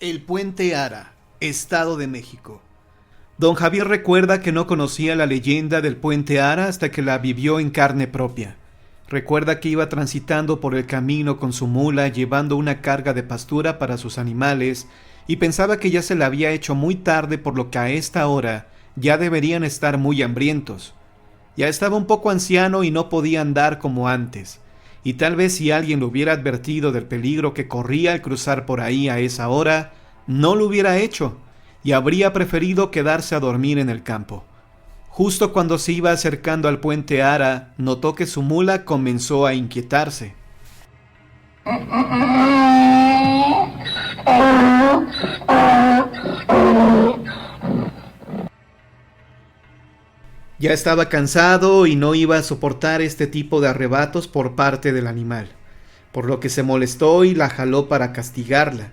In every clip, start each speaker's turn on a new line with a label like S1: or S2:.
S1: El Puente Ara, Estado de México. Don Javier recuerda que no conocía la leyenda del Puente Ara hasta que la vivió en carne propia. Recuerda que iba transitando por el camino con su mula llevando una carga de pastura para sus animales y pensaba que ya se le había hecho muy tarde, por lo que a esta hora ya deberían estar muy hambrientos. Ya estaba un poco anciano y no podía andar como antes, y tal vez si alguien lo hubiera advertido del peligro que corría al cruzar por ahí a esa hora, no lo hubiera hecho, y habría preferido quedarse a dormir en el campo. Justo cuando se iba acercando al Puente Ara, notó que su mula comenzó a inquietarse. Ya estaba cansado y no iba a soportar este tipo de arrebatos por parte del animal, por lo que se molestó y la jaló para castigarla.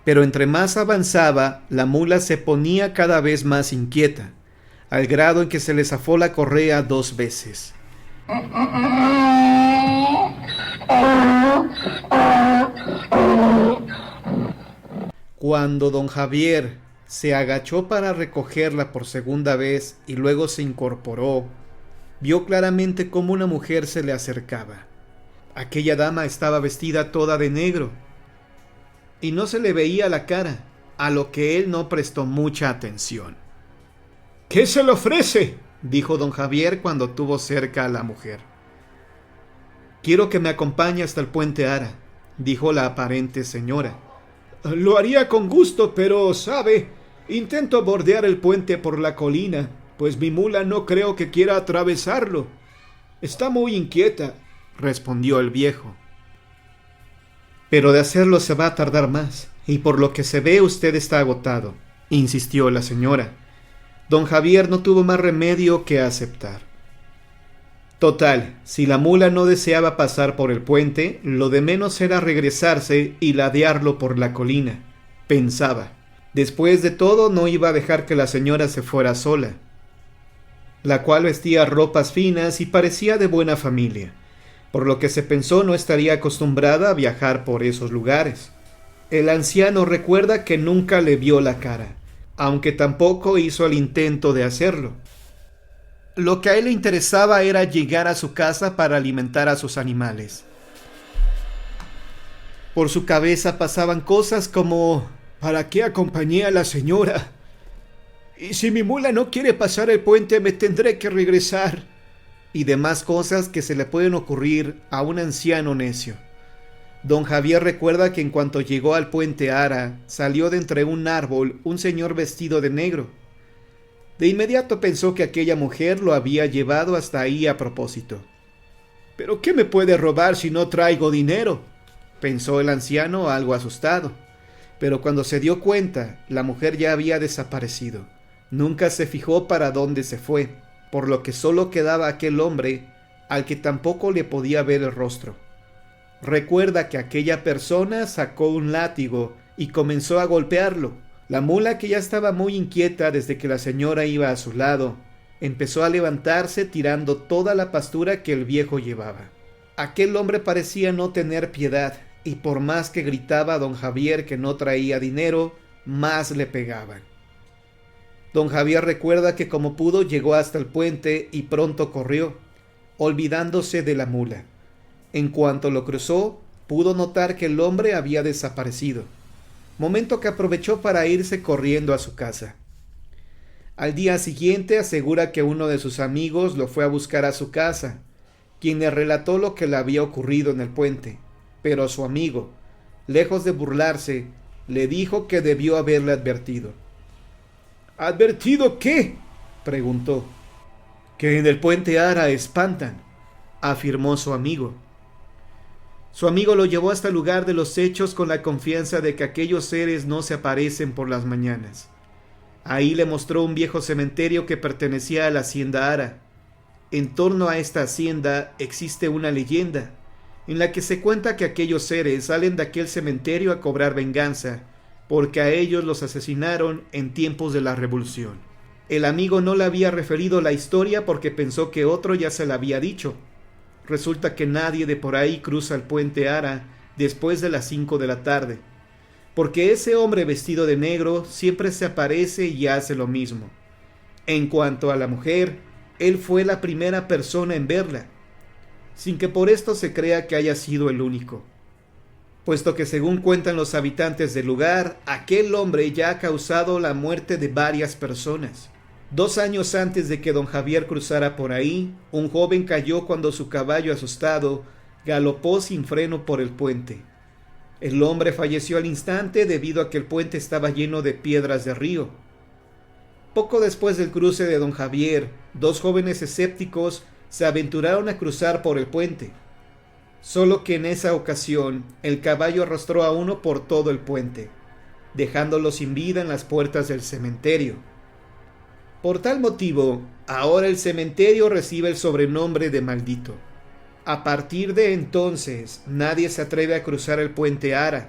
S1: Pero entre más avanzaba, la mula se ponía cada vez más inquieta, al grado en que se le zafó la correa 2 veces. Cuando don Javier se agachó para recogerla por segunda vez y luego se incorporó, vio claramente cómo una mujer se le acercaba. Aquella dama estaba vestida toda de negro y no se le veía la cara, a lo que él no prestó mucha atención. «¿Qué se le ofrece?», dijo don Javier cuando tuvo cerca a la mujer. «Quiero que me acompañe hasta el Puente Ara», dijo la aparente señora. «Lo haría con gusto, pero, ¿sabe? Intento bordear el puente por la colina, pues mi mula no creo que quiera atravesarlo. Está muy inquieta», respondió el viejo. «Pero de hacerlo se va a tardar más, y por lo que se ve usted está agotado», insistió la señora. Don Javier no tuvo más remedio que aceptar. Total, si la mula no deseaba pasar por el puente, lo de menos era regresarse y ladearlo por la colina, pensaba. Después de todo, no iba a dejar que la señora se fuera sola, la cual vestía ropas finas y parecía de buena familia, por lo que se pensó no estaría acostumbrada a viajar por esos lugares. El anciano recuerda que nunca le vio la cara, aunque tampoco hizo el intento de hacerlo. Lo que a él le interesaba era llegar a su casa para alimentar a sus animales. Por su cabeza pasaban cosas como: ¿para qué acompañé a la señora? Y si mi mula no quiere pasar el puente, me tendré que regresar. Y demás cosas que se le pueden ocurrir a un anciano necio. Don Javier recuerda que en cuanto llegó al Puente Ara, salió de entre un árbol un señor vestido de negro. De inmediato pensó que aquella mujer lo había llevado hasta ahí a propósito. «¿Pero qué me puede robar si no traigo dinero?», pensó el anciano algo asustado. Pero cuando se dio cuenta, la mujer ya había desaparecido. Nunca se fijó para dónde se fue, por lo que solo quedaba aquel hombre, al que tampoco le podía ver el rostro. Recuerda que aquella persona sacó un látigo y comenzó a golpearlo. La mula, que ya estaba muy inquieta desde que la señora iba a su lado, empezó a levantarse tirando toda la pastura que el viejo llevaba. Aquel hombre parecía no tener piedad, y por más que gritaba a don Javier que no traía dinero, más le pegaban. Don Javier recuerda que como pudo llegó hasta el puente y pronto corrió, olvidándose de la mula. En cuanto lo cruzó, pudo notar que el hombre había desaparecido, momento que aprovechó para irse corriendo a su casa. Al día siguiente asegura que uno de sus amigos lo fue a buscar a su casa, quien le relató lo que le había ocurrido en el puente, pero su amigo, lejos de burlarse, le dijo que debió haberle advertido. «¿Advertido qué?», preguntó. «Que en el Puente Ara espantan», afirmó su amigo. Su amigo lo llevó hasta el lugar de los hechos con la confianza de que aquellos seres no se aparecen por las mañanas. Ahí le mostró un viejo cementerio que pertenecía a la hacienda Ara. En torno a esta hacienda existe una leyenda, en la que se cuenta que aquellos seres salen de aquel cementerio a cobrar venganza, porque a ellos los asesinaron en tiempos de la Revolución. El amigo no le había referido la historia porque pensó que otro ya se la había dicho. Resulta que nadie de por ahí cruza el Puente Ara después de las 5 de la tarde, porque ese hombre vestido de negro siempre se aparece y hace lo mismo. En cuanto a la mujer, él fue la primera persona en verla, sin que por esto se crea que haya sido el único, puesto que según cuentan los habitantes del lugar, aquel hombre ya ha causado la muerte de varias personas. 2 años antes de que don Javier cruzara por ahí, un joven cayó cuando su caballo asustado galopó sin freno por el puente. El hombre falleció al instante debido a que el puente estaba lleno de piedras de río. Poco después del cruce de don Javier, 2 jóvenes escépticos se aventuraron a cruzar por el puente. Solo que en esa ocasión el caballo arrastró a uno por todo el puente, dejándolo sin vida en las puertas del cementerio. Por tal motivo, ahora el cementerio recibe el sobrenombre de Maldito. A partir de entonces, nadie se atreve a cruzar el puente Ara.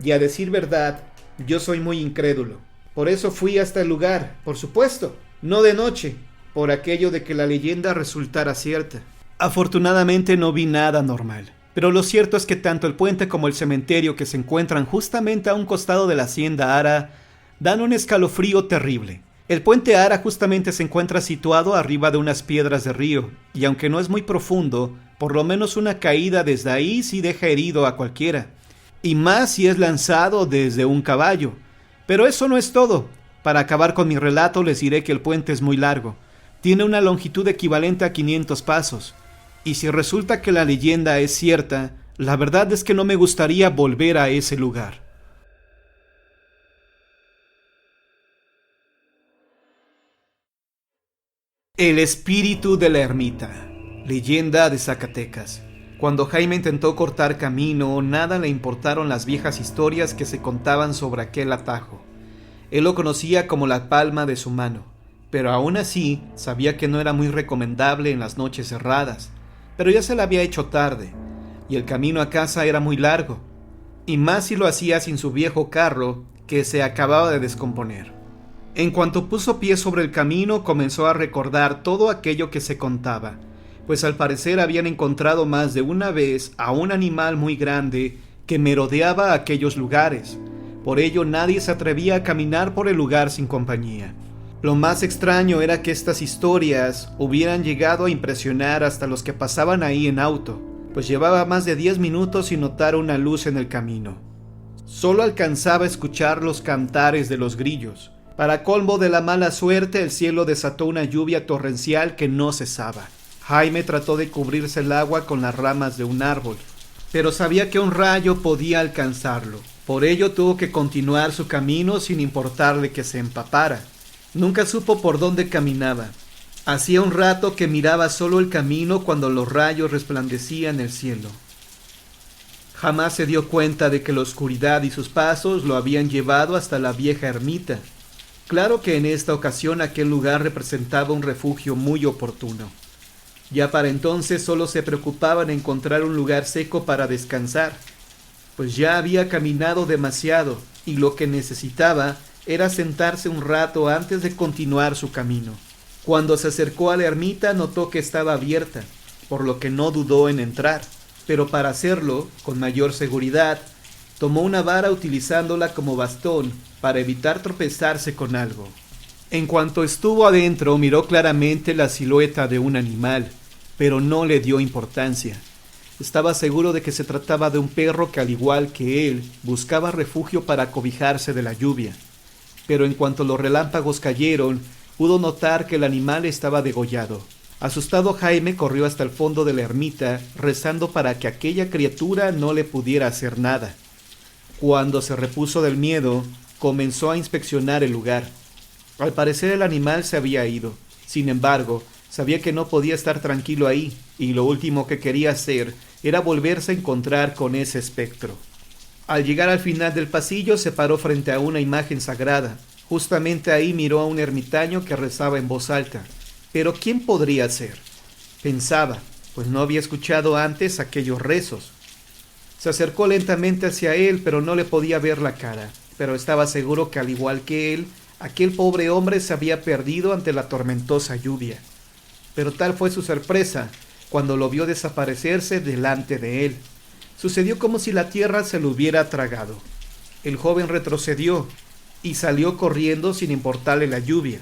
S1: Y a decir verdad, yo soy muy incrédulo. Por eso fui hasta el lugar, por supuesto, no de noche, por aquello de que la leyenda resultara cierta. Afortunadamente no vi nada anormal, pero lo cierto es que tanto el puente como el cementerio, que se encuentran justamente a un costado de la hacienda Ara, dan un escalofrío terrible. El puente Ara justamente se encuentra situado arriba de unas piedras de río, y aunque no es muy profundo, por lo menos una caída desde ahí sí deja herido a cualquiera, y más si es lanzado desde un caballo. Pero eso no es todo. Para acabar con mi relato les diré que el puente es muy largo, tiene una longitud equivalente a 500 pasos, y si resulta que la leyenda es cierta, la verdad es que no me gustaría volver a ese lugar. El espíritu de la ermita. Leyenda de Zacatecas. Cuando Jaime intentó cortar camino, nada le importaron las viejas historias que se contaban sobre aquel atajo. Él lo conocía como la palma de su mano, pero aún así sabía que no era muy recomendable en las noches cerradas. Pero ya se le había hecho tarde, y el camino a casa era muy largo, y más si lo hacía sin su viejo carro, que se acababa de descomponer. En cuanto puso pie sobre el camino, comenzó a recordar todo aquello que se contaba, pues al parecer habían encontrado más de una vez a un animal muy grande que merodeaba aquellos lugares. Por ello nadie se atrevía a caminar por el lugar sin compañía. Lo más extraño era que estas historias hubieran llegado a impresionar hasta los que pasaban ahí en auto, pues llevaba más de 10 minutos sin notar una luz en el camino. Solo alcanzaba a escuchar los cantares de los grillos. Para colmo de la mala suerte, el cielo desató una lluvia torrencial que no cesaba. Jaime trató de cubrirse el agua con las ramas de un árbol, pero sabía que un rayo podía alcanzarlo. Por ello tuvo que continuar su camino sin importarle que se empapara. Nunca supo por dónde caminaba. Hacía un rato que miraba solo el camino cuando los rayos resplandecían el cielo. Jamás se dio cuenta de que la oscuridad y sus pasos lo habían llevado hasta la vieja ermita. Claro que en esta ocasión aquel lugar representaba un refugio muy oportuno. Ya para entonces solo se preocupaba en encontrar un lugar seco para descansar, pues ya había caminado demasiado y lo que necesitaba era sentarse un rato antes de continuar su camino. Cuando se acercó a la ermita notó que estaba abierta, por lo que no dudó en entrar, pero para hacerlo, con mayor seguridad, tomó una vara utilizándola como bastón para evitar tropezarse con algo. En cuanto estuvo adentro, miró claramente la silueta de un animal, pero no le dio importancia. Estaba seguro de que se trataba de un perro que, al igual que él, buscaba refugio para cobijarse de la lluvia. Pero en cuanto los relámpagos cayeron, pudo notar que el animal estaba degollado. Asustado, Jaime corrió hasta el fondo de la ermita, rezando para que aquella criatura no le pudiera hacer nada. Cuando se repuso del miedo, comenzó a inspeccionar el lugar. Al parecer el animal se había ido. Sin embargo, sabía que no podía estar tranquilo ahí, y lo último que quería hacer era volverse a encontrar con ese espectro. Al llegar al final del pasillo, se paró frente a una imagen sagrada. Justamente ahí miró a un ermitaño que rezaba en voz alta. ¿Pero quién podría ser? Pensaba, pues no había escuchado antes aquellos rezos. Se acercó lentamente hacia él, pero no le podía ver la cara. Pero estaba seguro que, al igual que él, aquel pobre hombre se había perdido ante la tormentosa lluvia. Pero tal fue su sorpresa cuando lo vio desaparecerse delante de él. Sucedió como si la tierra se lo hubiera tragado. El joven retrocedió y salió corriendo sin importarle la lluvia,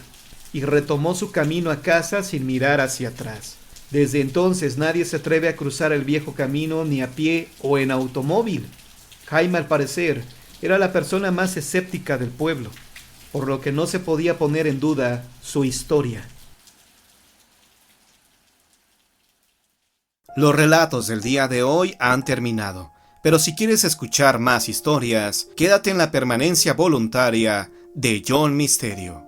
S1: y retomó su camino a casa sin mirar hacia atrás. Desde entonces nadie se atreve a cruzar el viejo camino ni a pie o en automóvil. Jaime, al parecer, era la persona más escéptica del pueblo, por lo que no se podía poner en duda su historia.
S2: Los relatos del día de hoy han terminado, pero si quieres escuchar más historias, quédate en la permanencia voluntaria de John Misterio.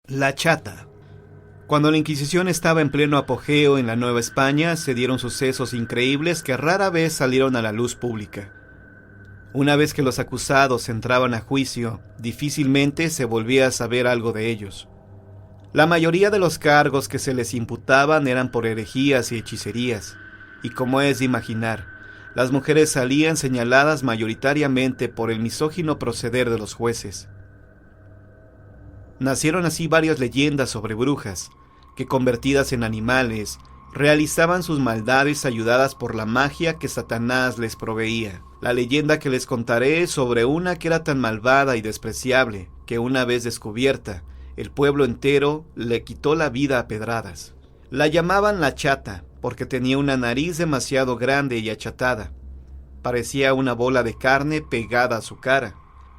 S1: La Chata. Cuando la Inquisición estaba en pleno apogeo en la Nueva España, se dieron sucesos increíbles que rara vez salieron a la luz pública. Una vez que los acusados entraban a juicio, difícilmente se volvía a saber algo de ellos. La mayoría de los cargos que se les imputaban eran por herejías y hechicerías, y como es de imaginar, las mujeres salían señaladas mayoritariamente por el misógino proceder de los jueces. Nacieron así varias leyendas sobre brujas, que convertidas en animales, realizaban sus maldades ayudadas por la magia que Satanás les proveía. La leyenda que les contaré es sobre una que era tan malvada y despreciable, que una vez descubierta, el pueblo entero le quitó la vida a pedradas. La llamaban la Chata, porque tenía una nariz demasiado grande y achatada. Parecía una bola de carne pegada a su cara.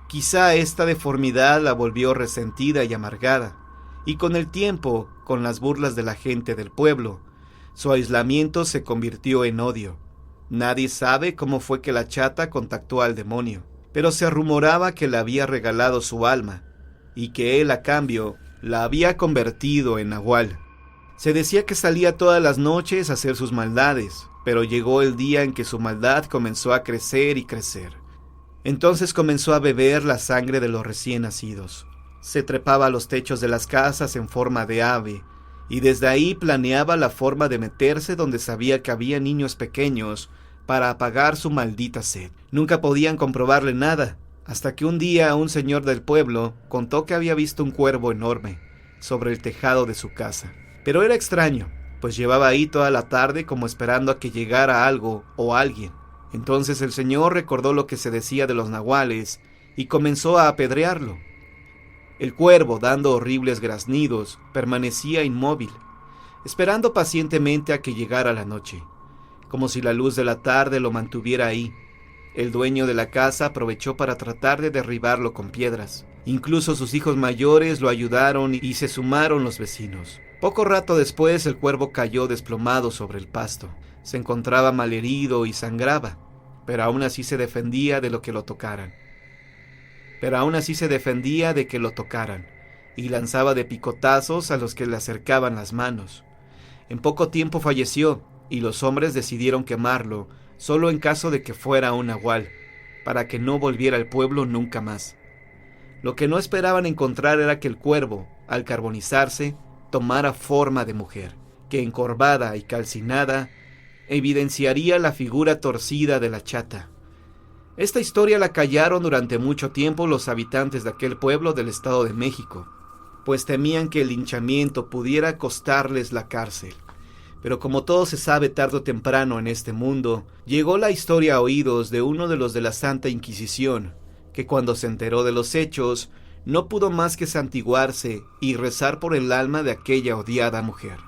S1: Quizá esta deformidad la volvió resentida y amargada, y con el tiempo, con las burlas de la gente del pueblo, su aislamiento se convirtió en odio. Nadie sabe cómo fue que la Chata contactó al demonio, pero se rumoraba que le había regalado su alma, y que él a cambio la había convertido en nahual. Se decía que salía todas las noches a hacer sus maldades, pero llegó el día en que su maldad comenzó a crecer y crecer. Entonces comenzó a beber la sangre de los recién nacidos. Se trepaba a los techos de las casas en forma de ave, y desde ahí planeaba la forma de meterse donde sabía que había niños pequeños para apagar su maldita sed. Nunca podían comprobarle nada, hasta que un día un señor del pueblo contó que había visto un cuervo enorme sobre el tejado de su casa. Pero era extraño, pues llevaba ahí toda la tarde como esperando a que llegara algo o alguien. Entonces el señor recordó lo que se decía de los nahuales y comenzó a apedrearlo. El cuervo, dando horribles graznidos, permanecía inmóvil, esperando pacientemente a que llegara la noche, como si la luz de la tarde lo mantuviera ahí. El dueño de la casa aprovechó para tratar de derribarlo con piedras. Incluso sus hijos mayores lo ayudaron y se sumaron los vecinos. Poco rato después el cuervo cayó desplomado sobre el pasto. Se encontraba malherido y sangraba, pero aún así se defendía de que lo tocaran. Y lanzaba de picotazos a los que le acercaban las manos. En poco tiempo falleció, y los hombres decidieron quemarlo, solo en caso de que fuera un nahual, para que no volviera al pueblo nunca más. Lo que no esperaban encontrar era que el cuervo, al carbonizarse, tomara forma de mujer, que encorvada y calcinada, evidenciaría la figura torcida de la Chata. Esta historia la callaron durante mucho tiempo los habitantes de aquel pueblo del Estado de México, pues temían que el linchamiento pudiera costarles la cárcel. Pero como todo se sabe tarde o temprano en este mundo, llegó la historia a oídos de uno de los de la Santa Inquisición, que cuando se enteró de los hechos, no pudo más que santiguarse y rezar por el alma de aquella odiada mujer.